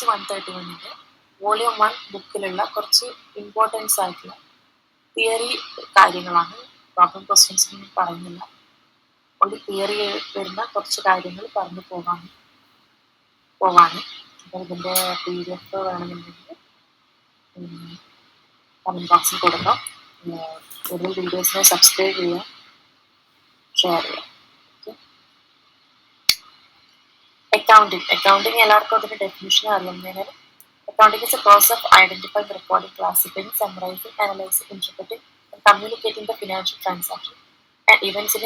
131 volume 1 ബുക്കിലുള്ള കുറച്ച് importance ആയിട്ടുള്ള theory കാര്യങ്ങളാണ്. പ്രോബ്ലം ക്വസ്റ്റ്യൻസ് ഒന്നും പറയുന്നില്ല. ഒരു തിയറി വരുന്ന കുറച്ച് കാര്യങ്ങൾ പറഞ്ഞു പോവാണ്. അപ്പോൾ ഇതിൻ്റെ PDF വേണമെന്നുണ്ടെങ്കിൽ കമൻറ്റ് ബോക്സിൽ കൊടുക്കാം. കൂടുതൽ വീഡിയോസിനെ സബ്സ്ക്രൈബ് ചെയ്യുക, ഷെയർ ചെയ്യുക. അക്കൗണ്ടിങ് എല്ലാവർക്കും അതിൻ്റെ definition അറിയുന്നതിനാൽ accounting is a process of identifying, recording, classifying, summarizing, analyzing, interpreting, and communicating the financial transactions and events in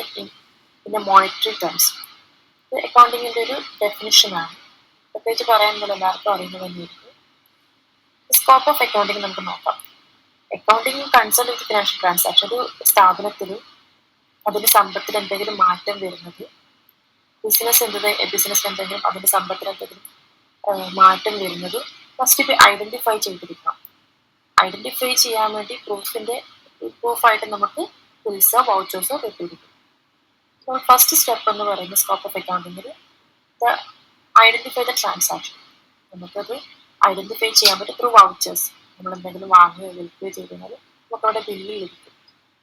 a monetary terms. ഇത് അക്കൗണ്ടിങ്ങിൻ്റെ ഒരു ഡെഫിനിഷനാണ്. പ്രത്യേകിച്ച് പറയാനുള്ള എല്ലാവർക്കും അറിയുന്നത് തന്നെയായിരിക്കും. സ്കോപ്പ് ഓഫ് അക്കൗണ്ടിങ് നമുക്ക് നോക്കാം. Accounting concern with financial transaction. ഒരു സ്ഥാപനത്തിൽ അതിൻ്റെ സമ്പത്തിൽ എന്തെങ്കിലും മാറ്റം വരുന്നത്, ബിസിനസ്സിന് എന്തെങ്കിലും അതിൻ്റെ സമ്പത്തിൽ എന്തെങ്കിലും മാറ്റം വരുന്നത് ഫസ്റ്റ് ഐഡന്റിഫൈ ചെയ്തിരിക്കണം. ഐഡന്റിഫൈ ചെയ്യാൻ വേണ്ടി പ്രൂഫായിട്ട് നമുക്ക് ബിൽസോ വൗച്ചേഴ്സോ കിട്ടിയിരിക്കും. ഫസ്റ്റ് സ്റ്റെപ്പ് എന്ന് പറയുന്നത് സ്കോപ്പ് ഓഫ് അക്കൗണ്ടിങ്ങിൽ ഐഡന്റിഫൈ ദ ട്രാൻസാക്ഷൻ. നമുക്കത് ഐഡന്റിഫൈ ചെയ്യാൻ പറ്റും ത്രൂ വൗച്ചേഴ്സ്. നമ്മൾ എന്തെങ്കിലും വാങ്ങുകയോ വിൽക്കുകയോ ചെയ്താൽ നമുക്ക് അവിടെ ബില്ല് ലഭിക്കും.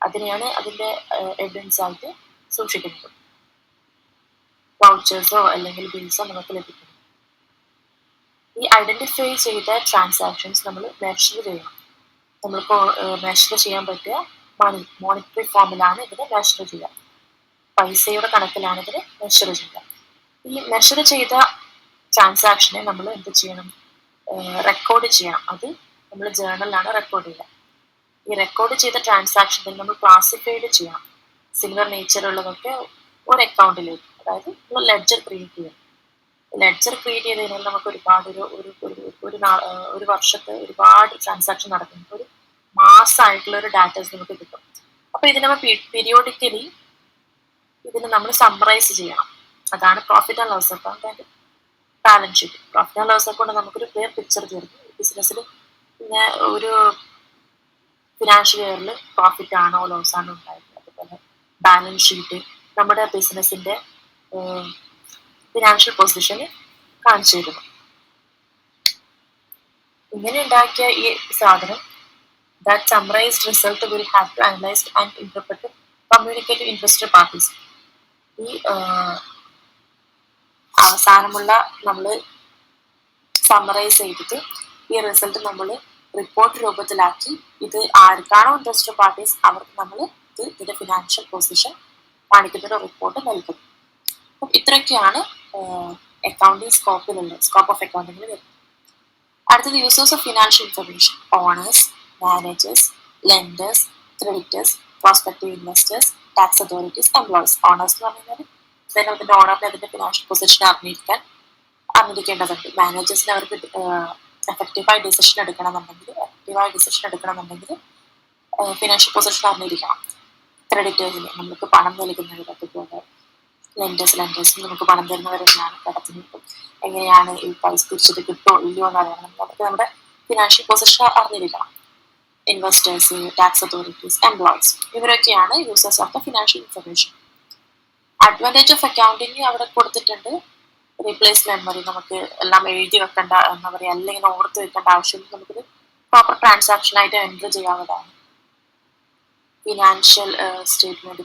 അതിനെയാണ് അതിൻ്റെ എവിഡൻസ് ആയിട്ട് സൂക്ഷിക്കുന്നത്. വൗച്ചേഴ്സോ അല്ലെങ്കിൽ ബിൽസോ നമുക്ക് ലഭിക്കും. ഈ ഐഡന്റിഫൈ ചെയ്ത ട്രാൻസാക്ഷൻസ് നമ്മൾ മെഷർ ചെയ്യണം. നമ്മൾക്ക് മെഷർ ചെയ്യാൻ പറ്റിയ മോണിറ്ററി ഫോമിലാണ് ഇതിനെ മെഷർ ചെയ്യുക. പൈസയുടെ കണക്കിലാണ് ഇതിനെ മെഷർ ചെയ്യുക. ഈ മെഷർ ചെയ്ത ട്രാൻസാക്ഷനെ നമ്മൾ എന്ത് ചെയ്യണം? റെക്കോർഡ് ചെയ്യണം. അത് നമ്മൾ ജേർണലിലാണ് റെക്കോർഡ് ചെയ്യുക. ഈ റെക്കോർഡ് ചെയ്ത ട്രാൻസാക്ഷനെ നമ്മൾ ക്ലാസിഫൈഡ് ചെയ്യണം. സിമിലർ നേച്ചറുള്ളതൊക്കെ ഒരു അക്കൗണ്ടിലേക്ക്, അതായത് നമ്മൾ ലെഡ്ജർ ക്രിയേറ്റ് ചെയ്യണം. ലെഡ്ജർ ക്രിയേറ്റ് ചെയ്ത് കഴിഞ്ഞാൽ നമുക്ക് ഒരുപാട് ഒരു വർഷത്തെ ഒരുപാട് ട്രാൻസാക്ഷൻ നടക്കുന്നത് ഒരു മാസമായിട്ടുള്ള ഒരു ഡാറ്റാസ് നമുക്ക് കിട്ടും. അപ്പോൾ ഇതിനെ നമ്മൾ പീരിയോഡിക്കലി ഇതിന് നമ്മൾ സമ്മറൈസ് ചെയ്യണം. അതാണ് profit and loss account and balance sheet. Profit and loss account നമുക്കൊരു ക്ലിയർ പിക്ചർ തരും. ബിസിനസ്സിൽ പിന്നെ ഒരു ഫിനാൻഷ്യൽ ഇയറിൽ പ്രോഫിറ്റ് ആണോ ലോസ് ആണോ ഉണ്ടായിരുന്നത്. അതുപോലെ ബാലൻസ് ഷീറ്റ് നമ്മുടെ ബിസിനസ്സിൻ്റെ ഫിനാൻഷ്യൽ പൊസിഷന് കാണിച്ചു തരുന്നു. ഇങ്ങനെ ഉണ്ടാക്കിയ ഈ സാധനം that summarised result will have to analysed and interpret communicate to interested parties. ഈ അവസാനമുള്ള നമ്മൾ സമ്മറൈസ് ചെയ്തിട്ട് ഈ റിസൾട്ട് നമ്മൾ റിപ്പോർട്ട് രൂപത്തിലാക്കി ഇത് ആർക്കാണോ ഇൻട്രസ്റ്റഡ് പാർട്ടീസ് അവർക്ക് നമ്മൾ ഇതിൻ്റെ ഫിനാൻഷ്യൽ പൊസിഷൻ കാണിക്കുന്ന ഒരു റിപ്പോർട്ട് നൽകും. അപ്പം ഇത്രയൊക്കെയാണ് അക്കൗണ്ടിങ് സ്കോപ്പ് ഓഫ് അക്കൗണ്ടിങ്ങിൽ വരുന്നത്. അടുത്തത് users of financial information. Owners, managers, lenders, creditors, prospective investors, tax authorities, employees. Owners എന്ന് പറഞ്ഞാൽ അതിൻ്റെ ഓണറിന് അതിൻ്റെ ഫിനാൻഷ്യൽ പൊസിഷൻ അറിഞ്ഞിരിക്കേണ്ടതുണ്ട്. മാനേജേഴ്സിന് അവർക്ക് എഫക്റ്റീവായി ഡിസിഷൻ എടുക്കണമെന്നുണ്ടെങ്കിൽ ഫിനാൻഷ്യൽ പൊസിഷൻ അറിഞ്ഞിരിക്കണം. ക്രെഡിറ്റേഴ്സിന് നമുക്ക് പണം നൽകുന്നവർ, അതുപോലെ ലെൻഡേഴ്സിന് നമുക്ക് പണം തരുന്നവരെന്നാണ് കടത്തിന് എങ്ങനെയാണ് ഈ പൈസ തിരിച്ചത് കിട്ടുമോ ഇല്ലയോ എന്ന് അറിയണം. നമുക്ക് നമ്മുടെ ഫിനാൻഷ്യൽ പൊസിഷൻ അറിഞ്ഞിരിക്കണം. ഇൻവെസ്റ്റേഴ്സ്, ടാക്സ് അതോറിറ്റീസ്, എംപ്ലോയീസ് ഇവരൊക്കെയാണ് users of the financial information. Advantage of accounting അവിടെ കൊടുത്തിട്ടുണ്ട്. റീപ്ലേസ് മെമ്മറി, നമുക്ക് എല്ലാം എഴുതി വെക്കേണ്ട എന്താ പറയുക, അല്ലെങ്കിൽ ഓർത്ത് വെക്കേണ്ട ആവശ്യമില്ല. നമുക്കൊരു പ്രോപ്പർ ട്രാൻസാക്ഷനായിട്ട് എൻറ്റർ ചെയ്യാവുന്നതാണ്. Financial statement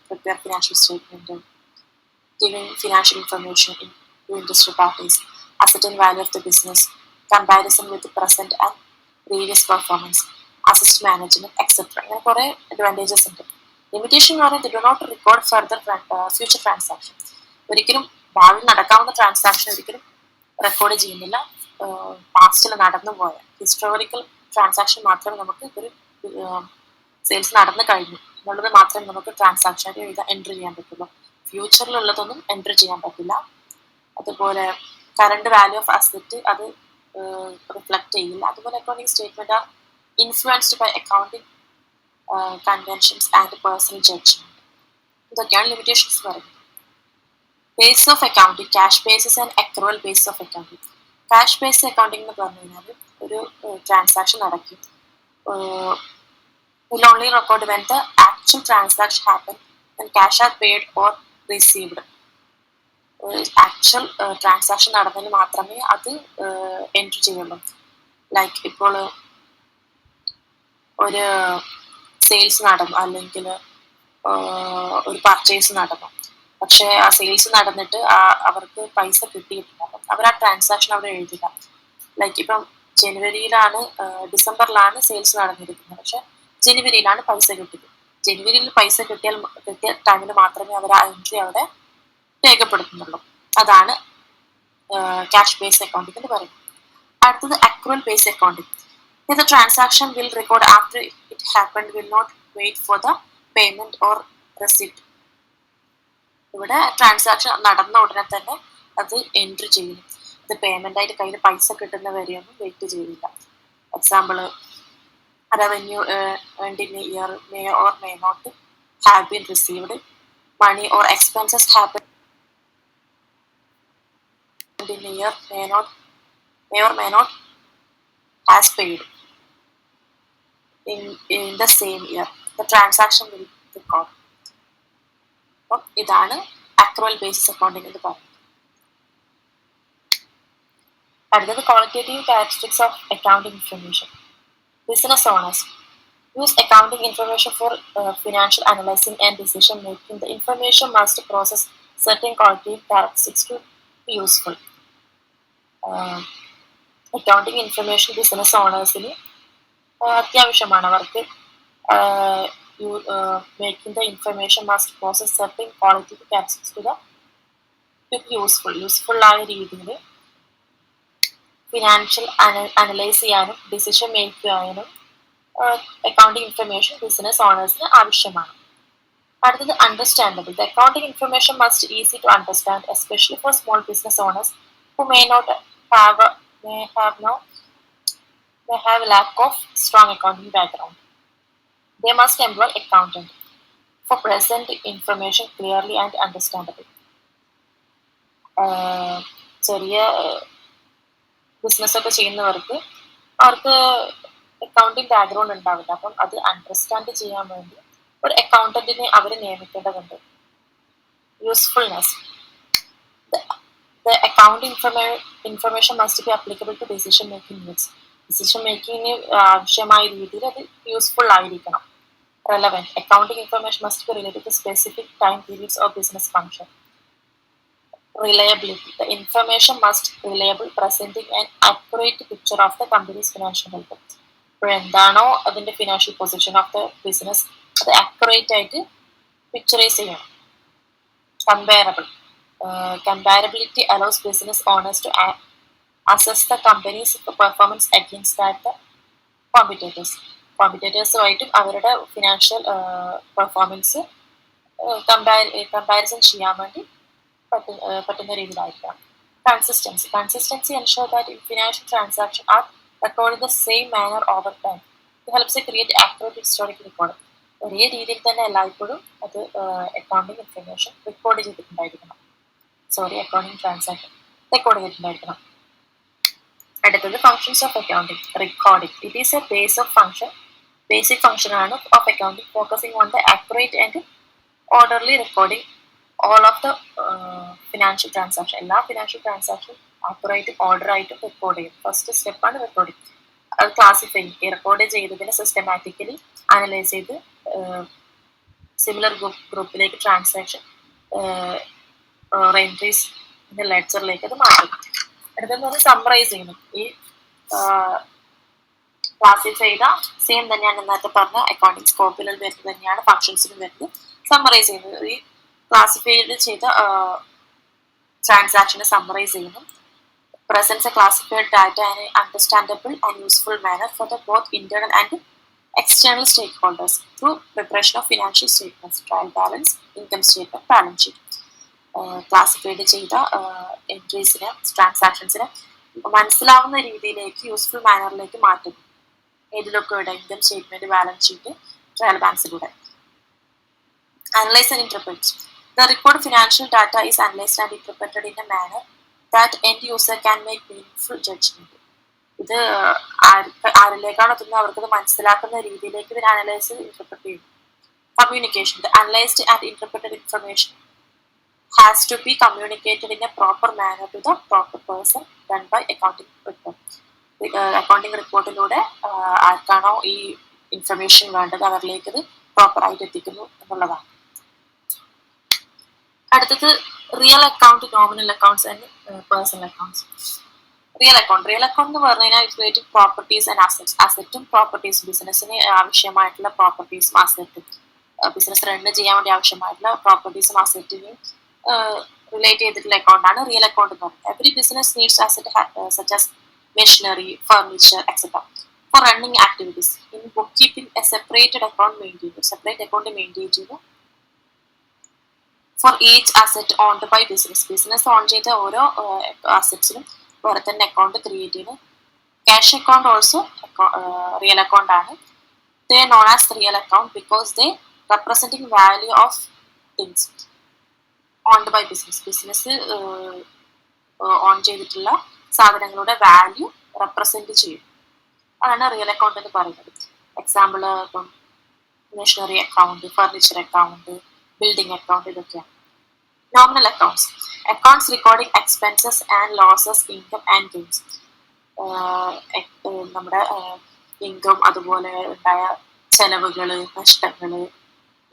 prepare financial statement, giving financial information to interested parties, ascertain value of the business, comparison with the present and previous performance, assist management, etc. അങ്ങനെ കുറേ അഡ്വാൻറ്റേജസ് ഉണ്ട്. ലിമിറ്റേഷൻ എന്ന് പറയുന്നത് do not record further future transaction. ഒരിക്കലും ഭാവിയിൽ നടക്കാവുന്ന transaction ഒരിക്കലും record ചെയ്യുന്നില്ല. പാസ്റ്റിൽ നടന്നു പോയ ഹിസ്റ്റോറിക്കൽ ട്രാൻസാക്ഷൻ മാത്രമേ നമുക്ക് ഒരു സെയിൽസ് നടന്നു കഴിഞ്ഞു എന്നുള്ളത് മാത്രമേ നമുക്ക് ട്രാൻസാക്ഷൻ എൻട്രി ചെയ്യാൻ പറ്റുള്ളൂ. ഫ്യൂച്ചറിലുള്ളതൊന്നും എൻട്രി ചെയ്യാൻ പറ്റില്ല. അതുപോലെ കറണ്ട് വാല്യൂ ഓഫ് അസറ്റ് അത് റിഫ്ലക്ട് ചെയ്യില്ല. അതുപോലെ accounting statement are influenced by accounting conventions and personal judgement. ഇതൊക്കെയാണ് ലിമിറ്റേഷൻസ് പറയുന്നത്. Base of accounting, cash basis and accrual base of accounting. Cash based accounting എന്ന് പറഞ്ഞു കഴിഞ്ഞാൽ ഒരു ട്രാൻസാക്ഷൻ നടക്കും. will only record when the actual transaction happened and cash are paid or received. Actual transaction നടന്നതിന് മാത്രമേ അത് entry ചെയ്യുള്ളൂ. Like ഇപ്പോൾ ഒരു സെയിൽസ് നടന്നു, അല്ലെങ്കിൽ ഒരു പർച്ചേസ് നടന്നു, പക്ഷെ ആ സെയിൽസ് നടന്നിട്ട് അവർക്ക് പൈസ കിട്ടിയിട്ടില്ല. അപ്പം അവർ ആ ട്രാൻസാക്ഷൻ അവിടെ എഴുതില്ല. ലൈക്ക് ഇപ്പം ഡിസംബറിലാണ് സെയിൽസ് നടന്നിരിക്കുന്നത്, പക്ഷെ ജനുവരിയിലാണ് പൈസ കിട്ടിയത്. ജനുവരിയിൽ പൈസ കിട്ടിയ ടൈമിൽ മാത്രമേ അവർ ആ എൻട്രി അവിടെ രേഖപ്പെടുത്തുന്നുള്ളൂ. അതാണ് ക്യാഷ് ബേസ്ഡ് അക്കൗണ്ടിംഗ് എന്ന് പറയുന്നത്. അടുത്തത് accrual based accounting. The transaction will record after it happened, will not wait for the payment or receipt. ഇവിടെ ട്രാൻസാക്ഷൻ നടന്ന ഉടനെ തന്നെ അത് എൻട്രി ചെയ്യുന്നു. അത് പേയ്മെന്റ് ആയിട്ട് കയ്യിൽ പൈസ കിട്ടുന്ന വരെയൊന്നും വെയിറ്റ് ചെയ്യില്ല. Example, revenue earned in a year may or may not have been received. Money or expenses happened in a year may or may not has paid in the same year. The transaction will record. അപ്പം ഇതാണ് accrual basis accounting എന്ന് പറയുന്നത്. അടുത്തത് qualitative characteristics of accounting information. Business owners use accounting information for financial analyzing and decision making. The information must process certain qualitative characteristics to be useful. Accounting information business ഓണേഴ്സിന് അത്യാവശ്യമാണ്. അവർക്ക് making the information must process certain qualitative characteristics to be useful ആയ രീതിയിൽ financial analyse ചെയ്യാനും decision make ചെയ്യാനും accounting information business ഓണേഴ്സിന് ആവശ്യമാണ്. അടുത്തത് understandable. The accounting information must easy to understand, especially for small business owners who may have lack of strong accounting background. They must employ accountant for present information clearly and understandable. ചെറിയ business ഒക്കെ ചെയ്യുന്നവർക്ക് അവർക്ക് accounting background ഉണ്ടാവില്ല. അപ്പം അത് understand ചെയ്യാൻ വേണ്ടി ഒരു അക്കൗണ്ടന്റിനെ അവർ നിയമിക്കേണ്ടതുണ്ട്. Usefulness. The accounting information must be applicable to decision making needs. Decision മേക്കിങ്ങിന് ആവശ്യമായ രീതിയിൽ അത് യൂസ്ഫുൾ ആയിരിക്കണം. Relevant. Accounting information must be related to specific time periods of business function. Reliability. The information must be reliable, presenting an accurate picture of the company's financial health. ഇപ്പോൾ എന്താണോ അതിന്റെ financial position of the business അത് accurate ആയിട്ട് picturise ചെയ്യണം. Comparable. Comparability allows business owners to assess the company's performance against that competitors. കോമ്പറ്റേറ്റേഴ്സുമായിട്ടും അവരുടെ financial performance comparison ചെയ്യാൻ വേണ്ടി പറ്റുന്ന രീതിയിലായിരിക്കാം. Consistency ensure that financial transactions are recorded in the same manner over time. It helps to create accurate historical record. ഒരേ രീതിയിൽ തന്നെ എല്ലായ്പ്പോഴും അത് accounting information record ചെയ്തിട്ടുണ്ടായിരിക്കണം. അക്കൗണ്ടിങ് ട്രാൻസാക്ഷൻ റെക്കോർഡ് ചെയ്തിട്ടുണ്ടായിരിക്കണം. അടുത്തത് functions of accounting. Recording. It is a basic function ആണ് of accounting, focusing on the accurate and orderly recording all of the financial transaction. എല്ലാ ഫിനാൻഷ്യൽ ട്രാൻസാക്ഷൻ ആക്യുറേറ്റും order ആയിട്ടും record ചെയ്യും. First സ്റ്റെപ്പാണ് recording. അത് classify record ചെയ്തതിനെ systematically analyse ചെയ്ത് similar ഗ്രൂപ്പിലേക്ക് ട്രാൻസാക്ഷൻ എൻട്രീസ് ലെഡ്ജറിലേക്ക് അത് മാറ്റും. അടുത്തെന്ന് പറഞ്ഞാൽ സമ്മറൈസ് ചെയ്യുന്നു. ഈ ക്ലാസിഫൈ ചെയ്ത സെയിം തന്നെയാണ് നേരത്തെ പറഞ്ഞ അക്കൗണ്ടിങ് സ്കോപ്പിൽ വരുന്നത് തന്നെയാണ് ഫങ്ഷൻസിനും വരുന്നത്. സമ്മറൈസ് ചെയ്യുന്നത് ഈ ക്ലാസിഫൈഡ് ചെയ്ത ട്രാൻസാക്ഷനെ സമ്മറൈസ് ചെയ്യുന്നു. presents a classified data in an understandable and useful manner for the both internal and external stakeholders through preparation of financial statements, trial balance, income statement, balance sheet. Classified ചെയ്ത എൻട്രീസിനെ ട്രാൻസാക്ഷൻസിനെ മനസ്സിലാവുന്ന രീതിയിലേക്ക് useful മാനറിലേക്ക് മാറ്റുന്നു. ഏതിലൊക്കെ ഇവിടെ income statement, balance sheet, trial ബാലൻസിലൂടെ. Analyze and interpret. The recorded financial data is analyzed and interpreted in a manner that end user can make meaningful judgment. ഇത് ആരിലേക്കാണ് എത്തുന്നത് അവർക്കത് മനസ്സിലാക്കുന്ന രീതിയിലേക്ക് ഇതിനെ അനലൈസ് ഇന്റർപ്രറ്റ് ചെയ്യും. Communication. The analyzed and interpreted information has to be communicated in a proper manner to the proper person done by accounting report. Accounting റിപ്പോർട്ടിലൂടെ ആർക്കാണോ ഈ ഇൻഫർമേഷൻ വേണ്ടത് അവരിലേക്ക് ഇത് പ്രോപ്പറായിട്ട് എത്തിക്കുന്നു എന്നുള്ളതാണ്. അടുത്തത് real account, nominal accounts and personal accounts. Real account എന്ന് പറഞ്ഞു കഴിഞ്ഞാൽ it related properties and assets. അസറ്റും പ്രോപ്പർട്ടീസും, ബിസിനസ്സിന് ആവശ്യമായിട്ടുള്ള പ്രോപ്പർട്ടീസും അസറ്റും, ബിസിനസ് റൺ ചെയ്യാൻ വേണ്ടി ആവശ്യമായിട്ടുള്ള പ്രോപ്പർട്ടീസും അസറ്റിനെയും റിലേറ്റ് ചെയ്തിട്ടുള്ള അക്കൗണ്ടാണ് റിയൽ അക്കൗണ്ട് എന്ന് പറയുന്നത്. Every business needs asset such as machinery, furniture, etc. For running activities. In bookkeeping, a separated account maintained. Separate account maintained for each asset owned by business. Business own ചെയ്ത ഓരോ അസറ്റ്സിനും വേറെ തന്നെ account create ചെയ്യുന്നു. Cash account also real account ആണ്. They are known as real account because they representing value of things owned by business. Business on ചെയ്തിട്ടുള്ള സാധനങ്ങളുടെ value represent ചെയ്യും. അതാണ് റിയൽ അക്കൗണ്ട് എന്ന് പറയുന്നത്. എക്സാമ്പിൾ ഇപ്പം machinery account, furniture account, building account, ഇതൊക്കെയാണ്. Nominal accounts. Accounts recording expenses and losses, income and gains. നമ്മുടെ income, അതുപോലെ ഉണ്ടായ ചെലവുകൾ, നഷ്ടങ്ങൾ,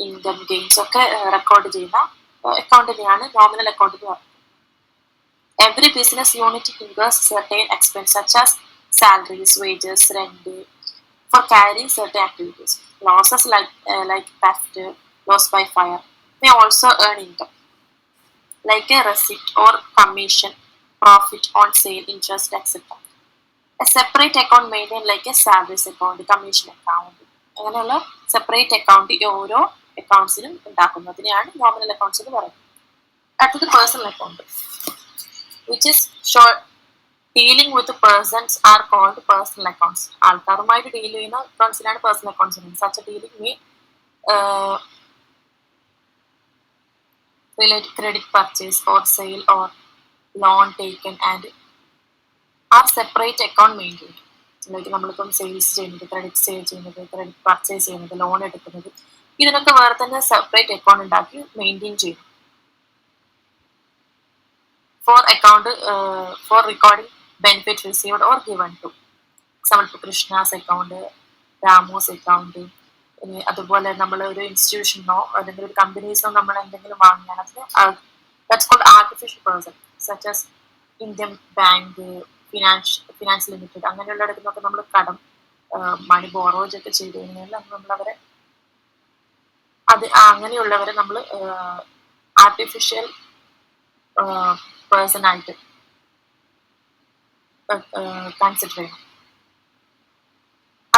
ഇൻകം, ഗെയിൻസ് ഒക്കെ റെക്കോർഡ് ചെയ്യുന്ന അക്കൗണ്ടിനെയാണ് നോമിനൽ അക്കൗണ്ട് എന്ന് പറയുന്നത്. Every business unit incurs certain expenses such as salaries, wages, rent for carrying certain activities. Losses like theft, loss by fire may also earn income, like a receipt or commission, profit on sale, interest, etc. A separate account maintained like a service account, commission account. അങ്ങനെയുള്ള separate account ഓരോ അക്കൗണ്ട്സിനും ഉണ്ടാക്കുന്നതിനെയാണ് nominal accounts എന്ന് പറയുന്നത്. അടുത്തത് personal account, which is short dealing with the persons are called personal accounts. ആൾക്കാരുമായിട്ട് deal ചെയ്യുന്ന അക്കൗണ്ട്സിനാണ് personal accounts പറയുന്നത്. Such a dealing may relate credit purchase or sale or loan taken and are separate account maintained. Like നമ്മളിപ്പം sales ചെയ്യുന്നത്, credit sale ചെയ്യുന്നത്, credit purchase ചെയ്യുന്നത്, loan എടുക്കുന്നത്, ഇതിനൊക്കെ വേറെ തന്നെ സെപ്പറേറ്റ് അക്കൗണ്ട് ഉണ്ടാക്കി മെയിൻറ്റെയിൻ ചെയ്യും. For recording benefit received or given to. Example, Krishna's account, Ramu's account. അതുപോലെ നമ്മൾ ഒരു ഇൻസ്റ്റിറ്റ്യൂഷനോ അല്ലെങ്കിൽ ഒരു കമ്പനീസോ നമ്മൾ എന്തെങ്കിലും വാങ്ങിയാൽ that's called artificial person, such as Indian bank, finance limited, അങ്ങനെയുള്ള ഇടത്തുനിന്നൊക്കെ നമ്മൾ കടം മണി ബോറോജ് ഒക്കെ ചെയ്ത് കഴിഞ്ഞാൽ നമ്മളവരെ അങ്ങനെയുള്ളവരെ നമ്മൾ ആർട്ടിഫിഷ്യൽ പേഴ്സൺ ആയിട്ട് കൺസിഡർ ചെയ്യണം.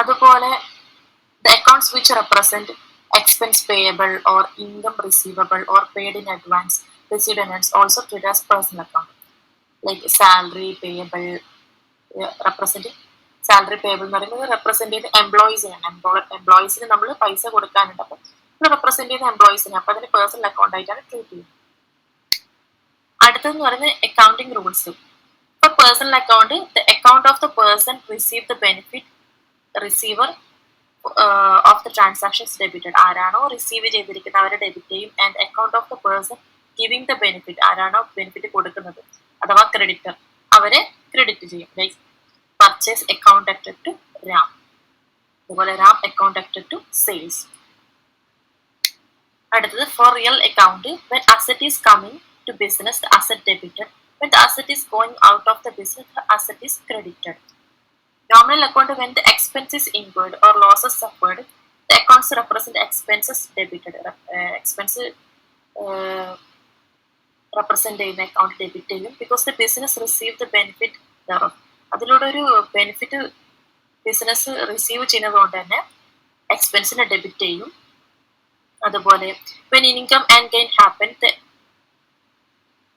അതുപോലെ the accounts which represent expense payable or income receivable or paid in advance, received in advance, also treated as personal account. Like salary payable, representing salary payable എന്ന് പറയുന്നത് റെപ്രസെന്റ് ചെയ്യുന്ന എംപ്ലോയീസിനാണ്. എംപ്ലോയീസിന് നമ്മൾ പൈസ കൊടുക്കാനുണ്ട്, അപ്പം റെപ്രസെന്റ് ചെയ്യുന്ന എംപ്ലോയീസിന്, അപ്പം അതിന് പേഴ്സണൽ അക്കൗണ്ട് ആയിട്ടാണ് ട്രീറ്റ് ചെയ്യുന്നത്. അടുത്തതെന്ന് പറയുന്നത് accounting rules. For personal account, the account of the person receive the benefit, receiver of the transactions debited. ആരാണോ റിസീവ് ചെയ്തിരിക്കുന്നത് അവരെ ഡെബിറ്റ് ചെയ്യും. And account of the person giving the benefit, ആരാണോ benefit കൊടുക്കുന്നത് അഥവാ ക്രെഡിറ്റർ, അവരെ ക്രെഡിറ്റ് ചെയ്യും. Like purchase account acted to Ram, അതുപോലെ Ram account acted to sales. അടുത്തത് for real account, when asset is coming to business, the asset debited. When the asset is going out of the business, the asset is credited. Nominal account, when the expense is incurred or losses suffered, the accounts represent expenses debited. Expense represent ചെയ്യുന്ന account debit ചെയ്യും, because the business receive the benefit thereof. അതിലൂടെ ഒരു benefit business receive ചെയ്യുന്നത് കൊണ്ട് തന്നെ എക്സ്പെൻസിനെ debit ചെയ്യും. അതുപോലെ when income and gain happen,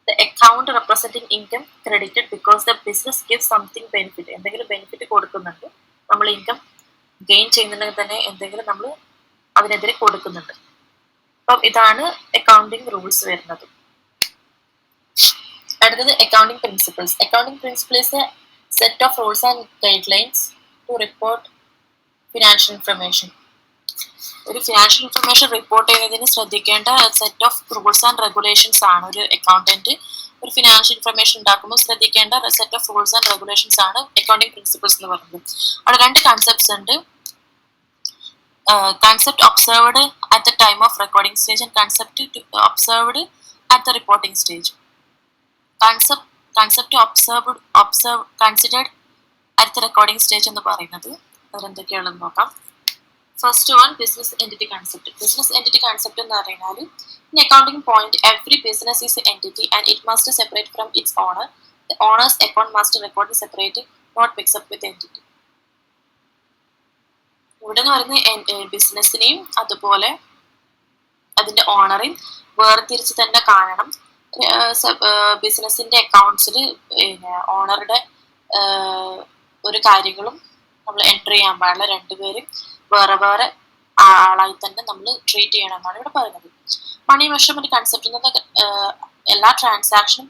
the account representing income credited because the business gives something benefit. എന്തെങ്കിലും ബെനിഫിറ്റ് കൊടുക്കുന്നുണ്ട്, നമ്മൾ ഇൻകം ഗെയിൻ ചെയ്യുന്നുണ്ടെങ്കിൽ തന്നെ എന്തെങ്കിലും നമ്മൾ അതിനെതിരെ കൊടുക്കുന്നുണ്ട്. അപ്പം ഇതാണ് അക്കൗണ്ടിങ് റൂൾസ് വരുന്നത്. അടുത്തത് accounting principles. Accounting principles a set of rules and guidelines to report financial information. ഒരു ഫിനാൻഷ്യൽ ഇൻഫർമേഷൻ റിപ്പോർട്ട് ചെയ്യുന്നതിന് ശ്രദ്ധിക്കേണ്ട set of rules and regulations ആണ് ഒരു അക്കൗണ്ടന്റ് ഒരു ഫിനാൻഷ്യൽ ഇൻഫർമേഷൻ ഉണ്ടാക്കുമ്പോൾ ശ്രദ്ധിക്കേണ്ട set of rules and regulations ആണ് accounting principles എന്ന് പറയുന്നത്. അവിടെ രണ്ട് കൺസെപ്റ്റ്സ് ഉണ്ട്. Concept observed at the time of recording stage and concept observed at the reporting stage. Concept considered at the recording stage എന്ന് പറയുന്നത് അതെന്തൊക്കെയാണെന്ന് നോക്കാം. First one business entity concept. Business entity concept എന്ന് പറഞ്ഞാൽ in accounting point every business is entity and it must separate from its owner. The owners account must record separate not mix up with entity. ഇവിടെ എന്ന് പറയുന്നത് ബിസിനസ്സിനെയും അതുപോലെ അതിന്റെ ഓണറെയും വേർതിരിച്ച് തന്നെ കാണണം. ബിസിനസിന്റെ അക്കൗണ്ട്സിൽ ഓണറുടെ ഒരു കാര്യങ്ങളും നമ്മൾ എൻട്രി ചെയ്യാൻ പാടില്ല. രണ്ടുപേരും വേറെ വേറെ ആളായി തന്നെ നമ്മൾ ട്രീറ്റ് ചെയ്യണം എന്നാണ് ഇവിടെ പറയുന്നത്. മണി മെഷർമെന്റ് കൺസെപ്റ്റ് എന്ന് പറഞ്ഞാൽ എല്ലാ ട്രാൻസാക്ഷനും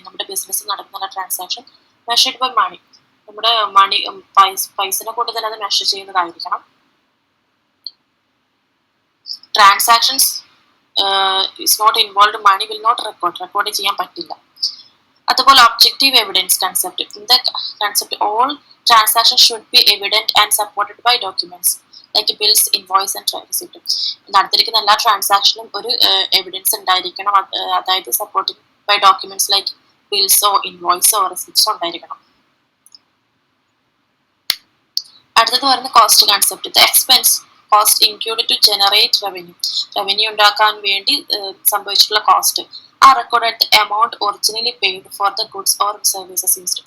നമ്മുടെ ബിസിനസ്സിൽ നടക്കുന്ന എല്ലാ ട്രാൻസാക്ഷൻ മെഷർഡ് ബൈ മണി. നമ്മുടെ മണി പൈസനെ കൊണ്ട് തന്നെ അത് മെഷർ ചെയ്യുന്നതായിരിക്കണം. Transactions is not involve money will not record ചെയ്യാൻ പറ്റില്ല. അതുപോലെ objective evidence concept. In the concept all transactions should be evident and supported by documents like bills, invoice and receipt. നടത്തിയിരിക്കുന്ന എല്ലാ ട്രാൻസാക്ഷനും ഒരു എവിഡൻസ് ഉണ്ടായിരിക്കണം. അതായത് സപ്പോർട്ടഡ് ബൈ ഡോക്യുമെന്റ്സ് ലൈക്ക് ബിൽസോ ഇൻവോയ്സോ റെസിപ്റ്റ്സോ ഉണ്ടായിരിക്കണം. അടുത്തത് പറയുന്ന cost concept. The expense cost include to generate revenue ഉണ്ടാക്കാൻ വേണ്ടി സംഭവിച്ചിട്ടുള്ള കോസ്റ്റ് ആ record amount originally paid for the goods or services used.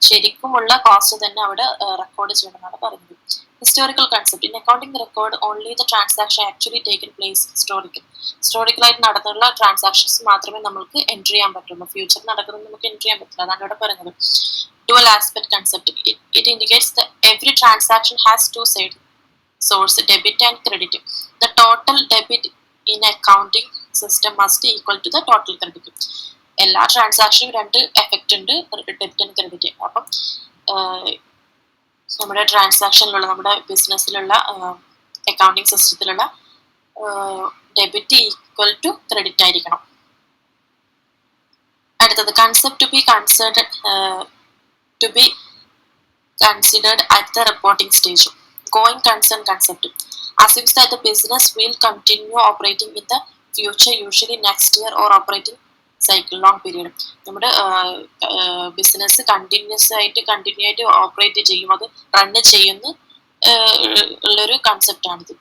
ശരിക്കുമുള്ള കോസ്റ്റ് തന്നെ അവിടെ റെക്കോർഡ് ചെയ്യണമെന്നാണ് പറയുന്നത്. Historical concept. In accounting record only the transaction actually taken place ഹിസ്റ്റോറിക്കലായിട്ട് നടന്നുള്ള ട്രാൻസാക്ഷൻസ് മാത്രമേ നമുക്ക് എൻട്രി ചെയ്യാൻ പറ്റുള്ളൂ. ഫ്യൂച്ചറിൽ നടക്കുന്നത് നമുക്ക് എൻട്രി ചെയ്യാൻ പറ്റില്ല. അതാണ് ഇവിടെ പറയുന്നത്. Dual aspect concept. It indicates the every transaction has two side sources debit and credit. The total debit in accounting system must equal to the total credit. എല്ലാ ട്രാൻസാക്ഷനും രണ്ട് എഫക്റ്റ് ഉണ്ട്, ഡെബിറ്റ് ആൻഡ് ക്രെഡിറ്റ്. അപ്പം നമ്മുടെ ട്രാൻസാക്ഷനിലുള്ള നമ്മുടെ ബിസിനസ്സിലുള്ള accounting സിസ്റ്റത്തിലുള്ള ഡെബിറ്റ് ഈക്വൽ ടു ക്രെഡിറ്റ് ആയിരിക്കണം. അടുത്തത് concept to be considered at the reporting stage. Going concern concept assumes that the business will continue operating in the future, usually next year or operating cycle long period. നമ്മുടെ business continue ആയിട്ട് operate ചെയ്യും, അത് run ചെയ്യുന്ന ഉള്ളൊരു കൺസെപ്റ്റാണിത്.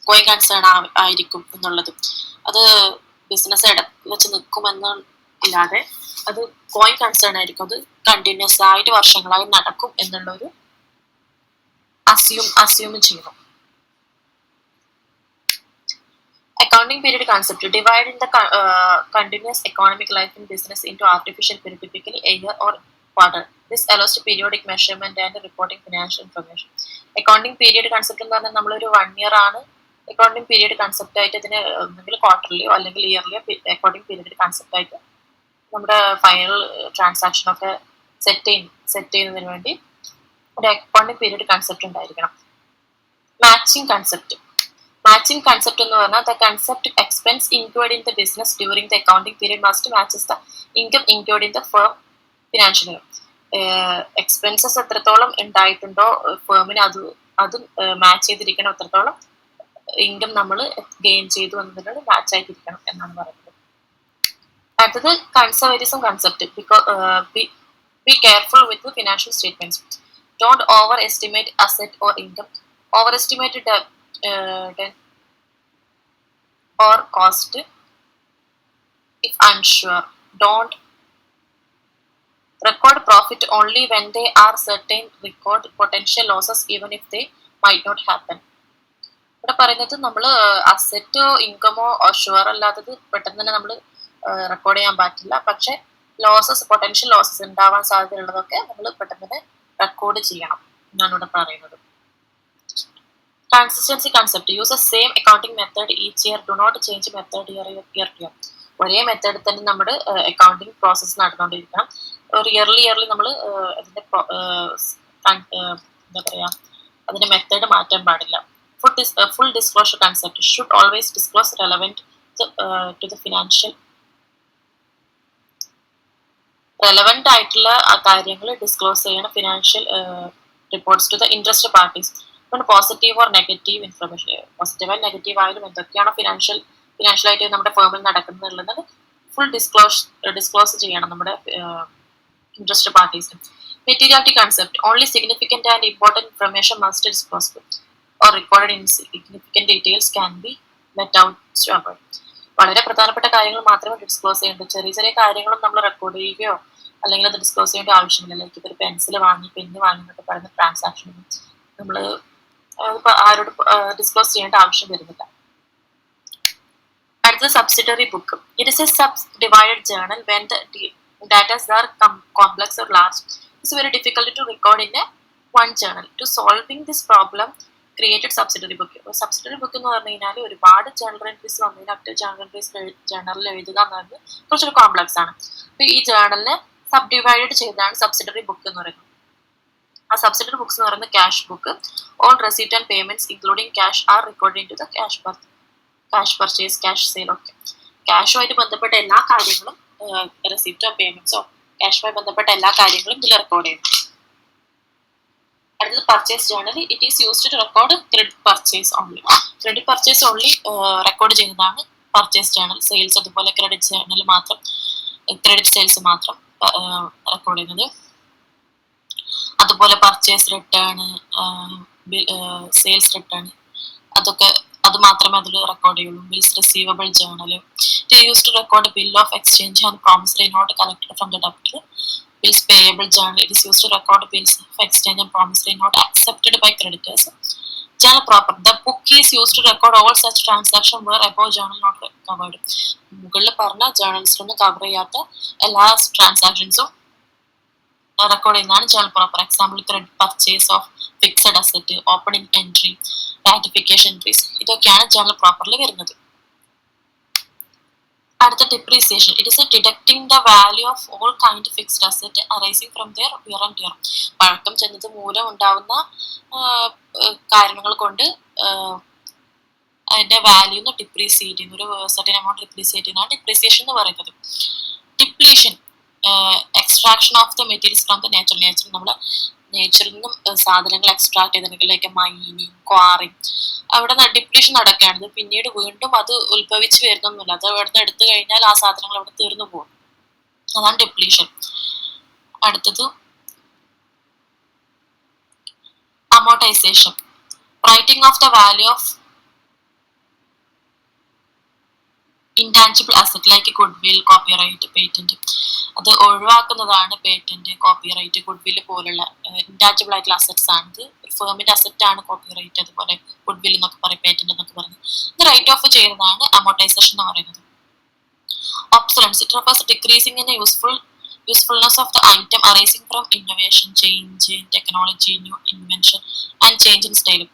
Going concern ആയിരിക്കും എന്നുള്ളത്. അത് business ഇടയ്ക്ക് വെച്ച് നിൽക്കുമെന്ന് ഇല്ലാതെ അത് ഗോയിങ് കൺസേൺ ആയിരിക്കും. അത് കണ്ടിന്യൂസ് ആയിട്ട് വർഷങ്ങളായി നടക്കും എന്നുള്ളൊരു അസ്യൂം ചെയ്യുന്നു. Accounting period concept. Dividing the continuous economic life in business into artificial period, typically a year or quarter. This allows to periodic measurement and reporting financial information. Accounting period concept എന്ന് പറഞ്ഞാൽ നമ്മളൊരു 1 year ആണ് accounting period concept ആയിട്ട് ഇതിന് ഒന്നെങ്കിൽ ക്വാർട്ടർലിയോ അല്ലെങ്കിൽ ഇയർലിയോ accounting period concept ആയിട്ട് നമ്മുടെ ഫൈനൽ ട്രാൻസാക്ഷൻ ഒക്കെ സെറ്റ് ചെയ്യുന്നതിന് വേണ്ടി ഒരു അക്കൗണ്ടിങ് പീരീഡ് കൺസെപ്റ്റ് ഉണ്ടായിരിക്കണം. Matching concept. Matching concept എന്ന് പറഞ്ഞാൽ the concept expense incurred in the business during the accounting period must matches the income incurred in the firm financial year. Expenses എത്രത്തോളം ഉണ്ടായിട്ടുണ്ടോ ഫേമിന് അതും മാച്ച് ചെയ്തിരിക്കണം. എത്രത്തോളം ഇൻകം നമ്മൾ gain ചെയ്തു എന്നതിനോട് മാച്ച് ആയിട്ടിരിക്കണം എന്നാണ് പറയുന്നത്. അടുത്തത് conservatism concept. Be careful with financial statements. Don't over estimate asset or income. Over estimate or cost if unsure. Don't record profit only when they are certain. Record potential losses even if they might not happen. ഇവിടെ പറയുന്നത് നമ്മൾ അസറ്റോ ഇൻകമോ sure അല്ലാത്തത് പെട്ടെന്ന് തന്നെ നമ്മൾ record ചെയ്യാൻ പറ്റില്ല. പക്ഷെ പൊട്ടൻഷ്യൽ ലോസസ് ഉണ്ടാവാൻ സാധ്യതയുള്ളതൊക്കെ നമ്മൾ പെട്ടെന്ന് തന്നെ റെക്കോർഡ് ചെയ്യണം എന്നാണ് ഇവിടെ പറയുന്നത്. Consistency concept. Use the same accounting method each year. Do not change method year to year. ഒരേ മെത്തേഡിൽ തന്നെ നമ്മുടെ അക്കൗണ്ടിങ് പ്രോസസ്സ് നടന്നുകൊണ്ടിരിക്കണം. ഒരു ഇയർലി നമ്മൾ അതിന്റെ എന്താ പറയാ, അതിന്റെ മെത്തേഡ് മാറ്റാൻ പാടില്ല. Full disclosure concept should always disclose relevant to the financial relevant ആയിട്ടുള്ള കാര്യങ്ങൾ ഡിസ്ക്ലോസ് ചെയ്യണം financial reports to the interest parties. പിന്നെ positive or negative information, positive ആയാലും നെഗറ്റീവ് ആയാലും എന്തൊക്കെയാണോ ഫിനാൻഷ്യലായിട്ട് നമ്മുടെ ഫേമിൽ നടക്കുന്നുള്ളത് ഫുൾ ഡിസ്ക്ലോസ് ചെയ്യണം നമ്മുടെ ഇൻട്രസ്റ്റ് പാർട്ടീസിന്. Materiality concept, only significant and important information must disclose or recorded insignificant details can be let out to avoid. വളരെ പ്രധാനപ്പെട്ട കാര്യങ്ങൾ മാത്രമേ ഡിസ്ക്ലോസ് ചെയ്യേണ്ടൂ. ചെറിയ ചെറിയ കാര്യങ്ങളും നമ്മൾ റെക്കോർഡ് ചെയ്യുകയോ അല്ലെങ്കിൽ അത് ഡിസ്ക്ലോസ് ചെയ്യേണ്ട ആവശ്യമില്ല. ലൈക്ക് ഇതൊരു പെൻസിൽ വാങ്ങി പെന്ന് വാങ്ങി എന്നൊക്കെ പറയുന്ന ട്രാൻസാക്ഷൻ നമ്മൾ ആരോട് ഡിസ്ക്ലോസ് ചെയ്യേണ്ട ആവശ്യം വരുന്നില്ല. അടുത്തത് subsidiary book. It is a sub divided journal when the datas are complex or large. It's very difficult to record in a one journal. To solving this problem created subsidiary book. Subsidiary book എന്ന് പറഞ്ഞു കഴിഞ്ഞാൽ ഒരുപാട് journal entries വന്നതിന് ഒറ്റ journal entries ജേർണലിൽ എഴുതുക എന്നത് കുറച്ചൊരു complex ആണ്. അപ്പൊ ഈ ജേർണലിനെ സബ് ഡിവൈഡ് ചെയ്താണ് സബ്സിഡറി ബുക്ക് എന്ന് പറയുന്നത്. ആ സബ്സിഡറി ബുക്സ് എന്ന് പറയുന്നത് cash book. All receipt and payments including cash are record into the cash purchase, cash sale ഒക്കെ. ക്യാഷുമായിട്ട് ബന്ധപ്പെട്ട എല്ലാ കാര്യങ്ങളും, റെസീപ്റ്റോ പേയ്മെന്റ്സോ ക്യാഷുമായി ബന്ധപ്പെട്ട എല്ലാ കാര്യങ്ങളും ഇതിൽ റെക്കോർഡ് ചെയ്യുന്നു. അടുത്തത് purchase journal. It is used to record credit purchase only. Credit purchase only record ചെയ്യുന്നതാണ് പർച്ചേസ് ജേർണൽ. സെയിൽസ് അതുപോലെ ക്രെഡിറ്റ് ജേർണൽ മാത്രം, ക്രെഡിറ്റ് സെയിൽസ് മാത്രം റെക്കോർഡ് ചെയ്യുന്നത്. അതുപോലെ പർച്ചേസ് റിട്ടേൺ, സെയിൽസ് റിട്ടേൺ അതൊക്കെ അത് മാത്രമേ അതിൽ റെക്കോർഡ് ചെയ്യുള്ളൂ. Bills receivable journal. It use to record bill of exchange and promissory note collected from the debtor. Bills payable journal. It is used to record bills of exchange and promissory note accepted by creditors. Journal proper. The book is used to record all such transactions where above journal not covered. മുകളിൽ പറഞ്ഞ ജേർണൽസിലൊന്നും cover ചെയ്യാത്ത എല്ലാ ട്രാൻസാക്ഷൻസും record ചെയ്യുന്നതാണ് journal proper. Example credit purchase of fixed asset, opening entry, ratification entries ഇതൊക്കെയാണ് journal പ്രോപ്പറിൽ വരുന്നത്. അടുത്ത depreciation. It is deducting the value of all kind fixed asset arising from their wear and tear. പഴക്കം ചെന്നത് മൂലം ഉണ്ടാവുന്ന കാരണങ്ങൾ കൊണ്ട് അതിന്റെ വാല്യൂന്ന് ഡിപ്രീസിയേറ്റ് ചെയ്യുന്ന ഒരു സർട്ടൻ എമൗണ്ട് ഡിപ്രീസിയേറ്റ് ചെയ്യുന്നതാണ് ഡിപ്രീസിയേഷൻ എന്ന് പറയുന്നത്. Depletion, extraction of the materials from the nature. നമ്മുടെ നേച്ചറിൽ നിന്നും സാധനങ്ങൾ എക്സ്ട്രാക്ട് ചെയ്തിട്ടുണ്ടെങ്കിൽ ലൈക്ക് മൈനിങ്, ക്വാറിങ്, അവിടെ ഡിപ്ലീഷൻ നടക്കുകയാണ്. പിന്നീട് വീണ്ടും അത് ഉത്ഭവിച്ച് വരുന്നൊന്നുമില്ല. അത് അവിടെ നിന്ന് എടുത്തു കഴിഞ്ഞാൽ ആ സാധനങ്ങൾ അവിടെ തീർന്നു പോകും. അതാണ് ഡിപ്ലീഷൻ. അടുത്തത് amortisation. Writing off the value of intangible asset like goodwill, copyright, patent. അത് ഒഴിവാക്കുന്നതാണ് പേറ്റന്റ്, കോപ്പിറൈറ്റ്, ഗുഡ് വിൽ പോലുള്ള ഇൻടാഞ്ചിബിൾ ആയിട്ടുള്ള അസറ്റ്സ് ആണ്. ഇത് ഫേമിന്റെ അസറ്റ് ആണ് കോപ്പിറൈറ്റ്, അതുപോലെ ഗുഡ് വിൽ എന്നൊക്കെ പറയും, പേറ്റന്റ് എന്നൊക്കെ പറയുന്നത്. ഇത് റൈറ്റ് ഓഫ് ചെയ്യുന്നതാണ് അമോർട്ടൈസേഷൻ എന്ന് പറയുന്നത്. Obsolescence. It refers decreasing in usefulness of the item arising from innovation, change in technology, new invention and change in style.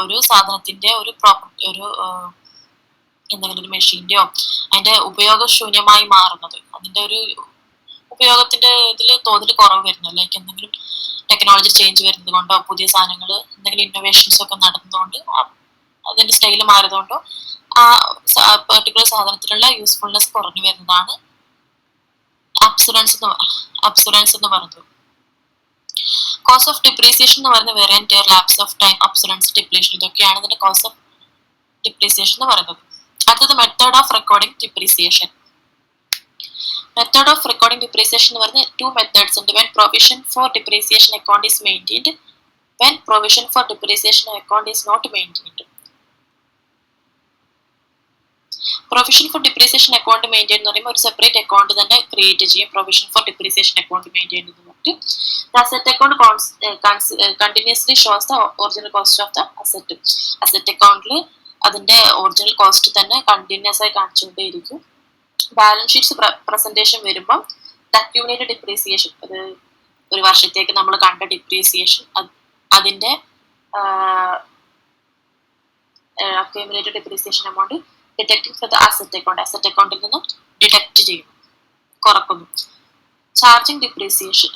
ഒരു സാധനത്തിന്റെ ഒരു പ്രോപ്പർട്ടി, ഒരു എന്തെങ്കിലും ഒരു മെഷീന്റെയോ അതിന്റെ ഉപയോഗശൂന്യമായി മാറുന്നത്, അതിന്റെ ഒരു ഉപയോഗത്തിന്റെ തോതിൽ കുറവ് വരുന്നത്, ലൈക്ക് എന്തെങ്കിലും ടെക്നോളജി ചേഞ്ച് വരുന്നത് കൊണ്ടോ പുതിയ സാധനങ്ങൾ എന്തെങ്കിലും ഇന്നോവേഷൻസ് ഒക്കെ നടന്നതുകൊണ്ട് അതിന്റെ സ്റ്റൈല് മാറിയതുകൊണ്ടോ ആ പെർട്ടിക്കുലർ സാധനത്തിലുള്ള യൂസ്ഫുൾനെസ് കുറഞ്ഞു വരുന്നതാണ് അബ്സുറൻസ് എന്ന് പറയുന്നത്. കോസ് ഓഫ് ഡിപ്രീസിയേഷൻ എന്ന് പറയുന്നത് wear and tear, lapse of time, obsolescence, depletion ഇതൊക്കെയാണ് ഇതിന്റെ കോസ് ഓഫ് ഡിപ്രീസിയേഷൻ എന്ന് പറയുന്നത്. അടുത്തത് method of recording depreciation. Method of recording depreciation എന്ന് പറയുന്നത് 2 മെത്തേഡ്സ് ഉണ്ട്. When provision for depreciation account is maintained, when provision for depreciation account is not maintained. Provision for depreciation account maintain എന്ന് പറയുമ്പോൾ ഒരു separate account തന്നെ create ചെയ്യും. Provision for depreciation account maintain എന്ന് പറഞ്ഞിട്ട് asset account continuously shows the original cost of the asset. Asset അക്കൗണ്ടിൽ അതിന്റെ original cost തന്നെ കണ്ടിന്യൂസ് ആയി കാണിച്ചുകൊണ്ടേയിരിക്കും. ബാലൻസ് ഷീറ്റ്സ് പ്രസന്റേഷൻ വരുമ്പം അക്യൂമുലേറ്റഡ് ഡിപ്രീസിയേഷൻ, അത് ഒരു വർഷത്തേക്ക് നമ്മൾ കണ്ട ഡിപ്രീസിയേഷൻ അതിന്റെ accumulated depreciation amount deducting for the asset അക്കൗണ്ടിൽ നിന്നും ഡിഡക്റ്റ് ചെയ്യുന്നു, കുറക്കുന്നു. Charging depreciation.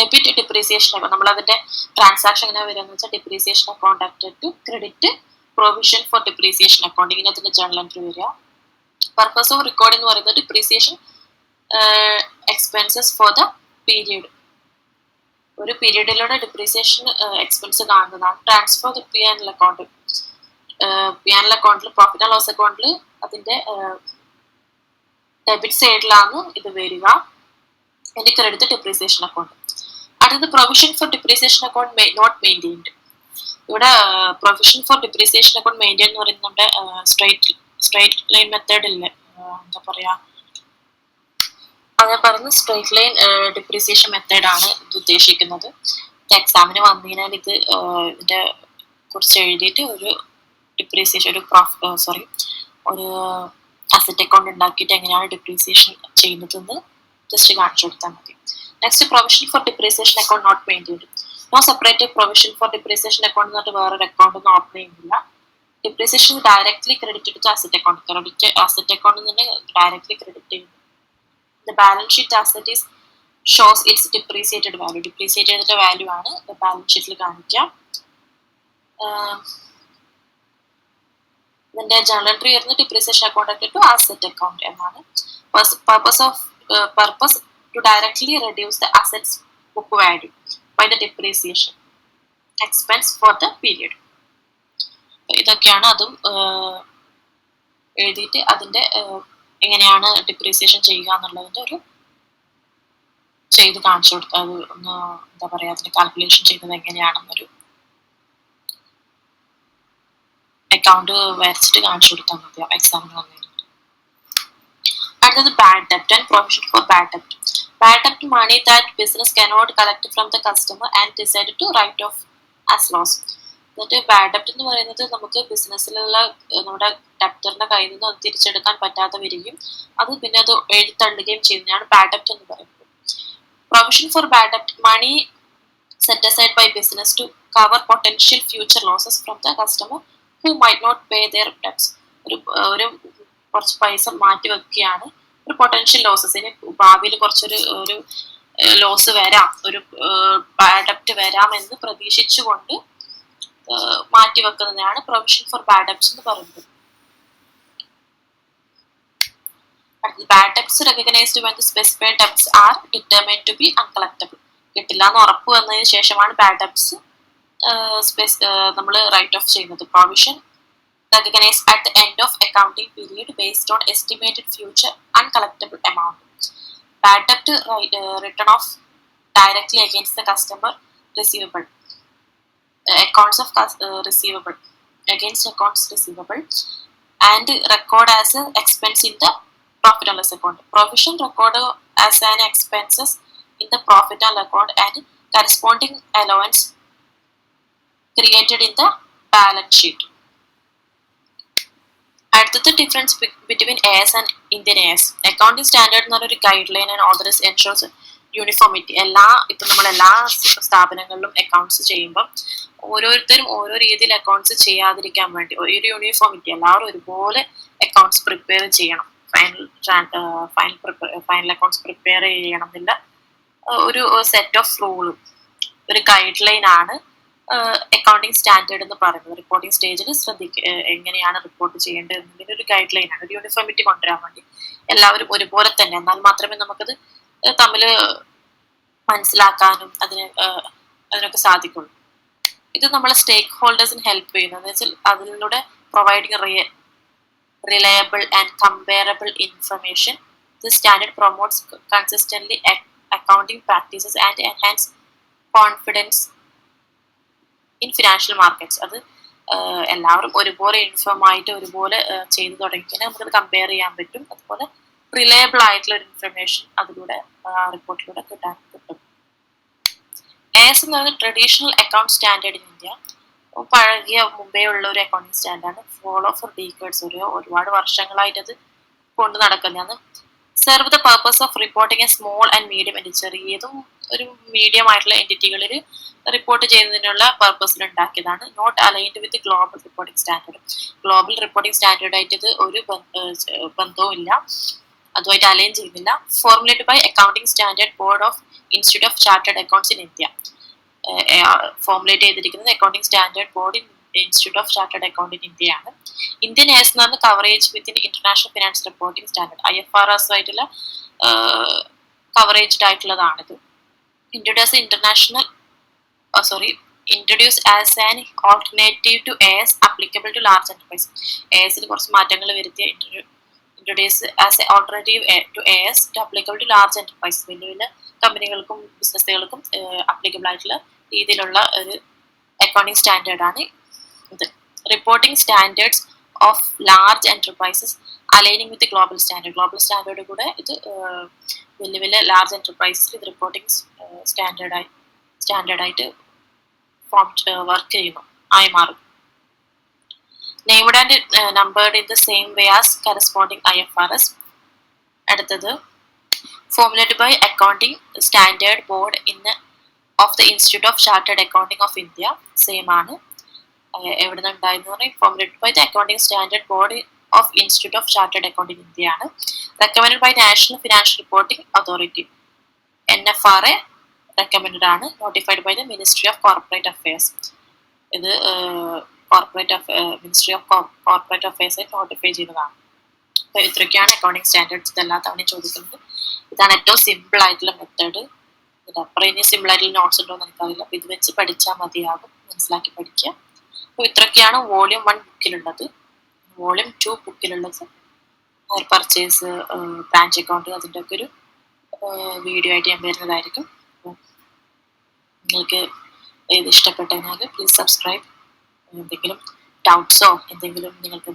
Debit depreciation account, നമ്മൾ അതിന്റെ ട്രാൻസാക്ഷൻ എങ്ങനെ വരുമെന്ന് വെച്ചാൽ depreciation account acted to credit provision for depreciation account, ഇങ്ങനെ അതിന്റെ ജേർണൽ എൻട്രി വരിക. പർപ്പസ് ഓഫ് റെക്കോർഡ് എന്ന് പറയുന്നത് depreciation expenses for the period, ഒരു പീരീഡിലൂടെ ഡിപ്രീസിയേഷൻ എക്സ്പെൻസ് കാണുന്നതാണ്. Transfer the P and L account, P and L അക്കൗണ്ടിൽ പ്രോഫിറ്റ് ആൻഡ് ലോസ് അക്കൗണ്ടിൽ അതിന്റെ ഡെബിറ്റ് സൈഡിലാണ് ഇത് വരിക, അതിന്റെ ക്രെഡിറ്റ് ഡിപ്രീസിയേഷൻ അക്കൗണ്ട്. അടുത്തത് provision for depreciation account not maintained. ഇവിടെ provision for depreciation account maintain എന്ന് പറയുന്നത് നമ്മുടെ സ്ട്രൈറ്റ് ലൈൻ മെത്തേഡ് ഇല്ലേ, എന്താ പറയാ, അതേ പറയുന്നത് സ്ട്രൈറ്റ് ലൈൻ ഡിപ്രീസിയേഷൻ മെത്തേഡാണ് ഇത് ഉദ്ദേശിക്കുന്നത്. എക്സാമിന് വന്നു കഴിഞ്ഞാൽ ഇതിന്റെ കുറിച്ച് എഴുതിയിട്ട് ഒരു ഡിപ്രീസിയേഷൻ ഒരു അസറ്റ് അക്കൗണ്ട് ഉണ്ടാക്കിയിട്ട് എങ്ങനെയാണ് ഡിപ്രീസിയേഷൻ ചെയ്യുന്നതെന്ന് ജസ്റ്റ് കാണിച്ചു കൊടുത്താൽ മതി. Next provision for depreciation account not maintained. No separate provision for depreciation account എന്ന് പറഞ്ഞിട്ട് വേറൊരു അക്കൗണ്ട് ഒന്നും ഓപ്പൺ ചെയ്യുന്നില്ല. Depreciation directly credit to asset account, credit asset അക്കൗണ്ടിൽ നിന്ന് ഡയറക്ട്ലി ക്രെഡിറ്റ് ചെയ്യുന്നു. The balance sheet asset is shows its depreciated value. Depreciate ചെയ്തിട്ട് value ആണ് ബാലൻസ് ഷീറ്റിൽ കാണിക്കുക. ഇതിന്റെ ജേർണൽ എൻട്രി വരുന്നത് depreciation account to asset account എന്നാണ്. Purpose to directly reduce the assets book value by the depreciation expense for the period. ഇതൊക്കെയാണ് അതും എഴുതിയിട്ട് അതിന്റെ എങ്ങനെയാണ് ഡിപ്രീസിയേഷൻ ചെയ്യുക എന്നുള്ളതിന്റെ ഒരു ചെയ്ത് കാണിച്ചു കൊടുക്കുക. അത് ഒന്ന് എന്താ പറയാ, അതിന്റെ കാൽക്കുലേഷൻ ചെയ്യുന്നത് എങ്ങനെയാണെന്നൊരു അക്കൗണ്ട് വരച്ചിട്ട് കാണിച്ചു കൊടുത്താൽ മതി എക്സാമിന് വന്നതിന്. അടുത്തത് bad ഡെപ്റ്റ് and provision for bad ഡെപ്റ്റ്. Bad ഡെപ്റ്റ് money that business cannot collect from the customer and decide to right of as loss. എന്നിട്ട് ബാഡ് ഡെപ്റ്റ് എന്ന് പറയുന്നത് നമുക്ക് ബിസിനസ്സിലുള്ള നമ്മുടെ ഡെപ്റ്ററിന്റെ കയ്യിൽ നിന്ന് തിരിച്ചെടുക്കാൻ പറ്റാതെ വരികയും അത് പിന്നെ അത് എഴുത്തള്ളുകയും ചെയ്യുന്നതാണ് ബാഡ് ഡെപ്റ്റ് എന്ന് പറയുന്നത്. പ്രൊവിഷൻ ഫോർ ബാഡ് ഡെപ്റ്റ് money set aside by business to cover potential future losses from the customer who might not pay their debts. ഒരു കുറച്ച് പൈസ മാറ്റി വെക്കുകയാണ് ഒരു പൊട്ടൻഷ്യൽ ലോസസിന്, ഭാവിയിൽ കുറച്ചൊരു ലോസ് വരാം, ഒരു ബാഡ് ഡെപ്റ്റ് വരാം എന്ന് പ്രതീക്ഷിച്ചുകൊണ്ട് മാറ്റിവെക്കുന്നതാണ് പ്രൊവിഷൻ ഫോർ ബാഡ് ഡെപ്റ്റ്സ് എന്ന് പറയുന്നത്. Bad debts recognised when the specified debts are determined to be uncollectible. കിട്ടില്ല എന്ന് ഉറപ്പ് വന്നതിന് ശേഷമാണ് ബാഡ് ഡെപ്റ്റ്സ് നമ്മൾ റൈറ്റ് ഓഫ് ചെയ്യുന്നത്. Provision recognized at the end of accounting period based on estimated future uncollectible amount. Bad debt written off directly against the customer receivable, accounts of receivable, against accounts receivable, and record as an expense in the profit and loss account. Provision recorded as an expenses in the profit and loss account and corresponding allowance created in the balance sheet. അടുത്തത് difference between S and Indian S. Accounting standard എന്ന് പറഞ്ഞൊരു guide line and authorise insurance uniformity. ഇപ്പം നമ്മൾ എല്ലാ സ്ഥാപനങ്ങളിലും accounts ചെയ്യുമ്പോൾ ഓരോരുത്തരും ഓരോ രീതിയിൽ അക്കൗണ്ട്സ് ചെയ്യാതിരിക്കാൻ വേണ്ടി ഒരു യൂണിഫോമിറ്റി, എല്ലാവരും ഒരുപോലെ അക്കൗണ്ട്സ് പ്രിപ്പയർ ചെയ്യണം, ഫൈനൽ അക്കൗണ്ട്സ് പ്രിപ്പയർ ചെയ്യണം എന്നില്ല ഒരു സെറ്റ് ഓഫ് റൂളും ഒരു ഗൈഡ് ലൈൻ ആണ് അക്കൗണ്ടിങ് സ്റ്റാൻഡേർഡ് എന്ന് പറയുന്നത്. റിപ്പോർട്ടിംഗ് സ്റ്റേജിൽ എങ്ങനെയാണ് റിപ്പോർട്ട് ചെയ്യേണ്ടത് എന്നതിന്റെ ഒരു ഗൈഡ് ലൈൻ ആണ്. ഒരു യൂണിഫോമിറ്റി കൊണ്ടുവരാൻ വേണ്ടി എല്ലാവരും ഒരുപോലെ തന്നെ, എന്നാൽ മാത്രമേ നമുക്കത് തമ്മിൽ മനസ്സിലാക്കാനും അതിനൊക്കെ സാധിക്കുള്ളൂ. ഇത് നമ്മളെ സ്റ്റേക്ക് ഹോൾഡേഴ്സിന് ഹെൽപ്പ് ചെയ്യുന്നു എന്ന് വെച്ചാൽ അതിലൂടെ providing reliable and comparable information. This standard promotes consistently accounting practices and enhance confidence in financial markets. അത് എല്ലാവരും ഒരുപോലെ ഇൻഫോം ആയിട്ട് ഒരുപോലെ ചെയ്തു തുടങ്ങിയാൽ നമുക്കത് കമ്പയർ ചെയ്യാൻ പറ്റും. അതുപോലെ റിലയബിൾ ആയിട്ടുള്ള ഒരു ഇൻഫർമേഷൻ അതിലൂടെ റിപ്പോർട്ടിലൂടെ കിട്ടും. എസ് എന്ന് പറയുന്നത് traditional account standard in India. പഴകിയ മുമ്പേ ഉള്ള ഒരു accounting standard, follow for decades, ഒരുപാട് വർഷങ്ങളായിട്ട് അത് കൊണ്ട് നടക്കുന്നതാണ്. Serve the purpose of reporting a small and medium entity. ചെറിയതും ഒരു മീഡിയം ആയിട്ടുള്ള എൻറ്റിറ്റികളിൽ റിപ്പോർട്ട് ചെയ്യുന്നതിനുള്ള പർപ്പസിൽ ഉണ്ടാക്കിയതാണ്. Not aligned with global reporting standard. Global reporting standard ആയിട്ട് ഇത് ഒരു ബന്ധവും ഇല്ല. അതുമായിട്ട് അലൈൻ ചെയ്യുന്നില്ല. Formulated by accounting standard board of institute of chartered accounts in India. Formulate ചെയ്തിരിക്കുന്നത് accounting standard board institute of chartered account in ഇന്ത്യയാണ്. Indian AS എന്ന് പറഞ്ഞ coverage within international finance reporting standard IFRS ആയിട്ടുള്ള coveraged ആയിട്ടുള്ളതാണിത്. Introduce as an alternative to AS applicable to large enterprise. ASൽ കുറച്ച് മാറ്റങ്ങൾ വരുത്തിയ introduce as a alternative to AS applicable to large enterprise. വലിയ വലിയ കമ്പനികൾക്കും ബിസിനസ്സുകൾക്കും അപ്ലിക്കബിൾ ആയിട്ടുള്ള രീതിയിലുള്ള ഒരു അക്കൗണ്ടിങ് സ്റ്റാൻഡേർഡാണ് ഇത്. Reporting standards of large enterprises aligning with global standard കൂടെ ഇത് വലിയ വലിയ ലാർജ് എന്റർപ്രൈസസിൽ ഇത് റിപ്പോർട്ടിംഗ് സ്റ്റാൻഡേർഡായിട്ട് വർക്ക് ചെയ്യുന്നു ആയി മാറും. Named and numbered in the same way as corresponding IFRS. അടുത്തത് formulated by accounting standard board of the institute of chartered accounting of India. Same ആണ്. എവിടെ നിന്ന് ഉണ്ടായെന്ന് പറഞ്ഞാൽ formulated by the accounting standard board of institute of chartered accounting India ആണ്. Recommended by national financial reporting authority NFRA recommended ആണ്. Notified by the ministry of corporate affairs. ഇത് ministry of corporate affairs ആയിട്ട് notify ചെയ്തതാണ്. അപ്പോൾ ഇത്രയൊക്കെയാണ് accounting standards. ഇതെല്ലാ തവണയും ചോദിക്കുന്നത്. ഇതാണ് ഏറ്റവും സിമ്പിൾ ആയിട്ടുള്ള മെത്തേഡ്. ഇതിനപ്പുറം ഇനി സിമ്പിൾ ആയിട്ടുള്ള നോട്ട്സ് ഉണ്ടോ എന്ന് എനിക്കറിയില്ല. അപ്പോൾ ഇത് വെച്ച് പഠിച്ചാൽ മതിയാകും. മനസ്സിലാക്കി പഠിക്കുക. അപ്പോൾ ഇത്രയൊക്കെയാണ് വോളിയം 1 ബുക്കിലുള്ളത്. വോളിയം 2 ബുക്കിലുള്ളത് ഹയർ പർച്ചേസ്, ബ്രാഞ്ച് അക്കൗണ്ട്, അതിൻ്റെ ഒക്കെ ഒരു വീഡിയോ ആയിട്ട് ഞാൻ വരുന്നതായിരിക്കും. നിങ്ങൾക്ക് ഇത് ഇഷ്ടപ്പെട്ടതിനാൽ പ്ലീസ് സബ്സ്ക്രൈബ്. എന്തെങ്കിലും ഡൗട്ട്സോ നിങ്ങൾക്ക്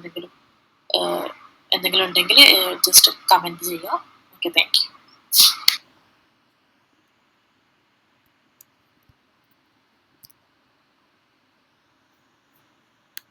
എന്തെങ്കിലും ഉണ്ടെങ്കിൽ ജസ്റ്റ് കമൻറ്റ് ചെയ്യുക. Okay, thank you.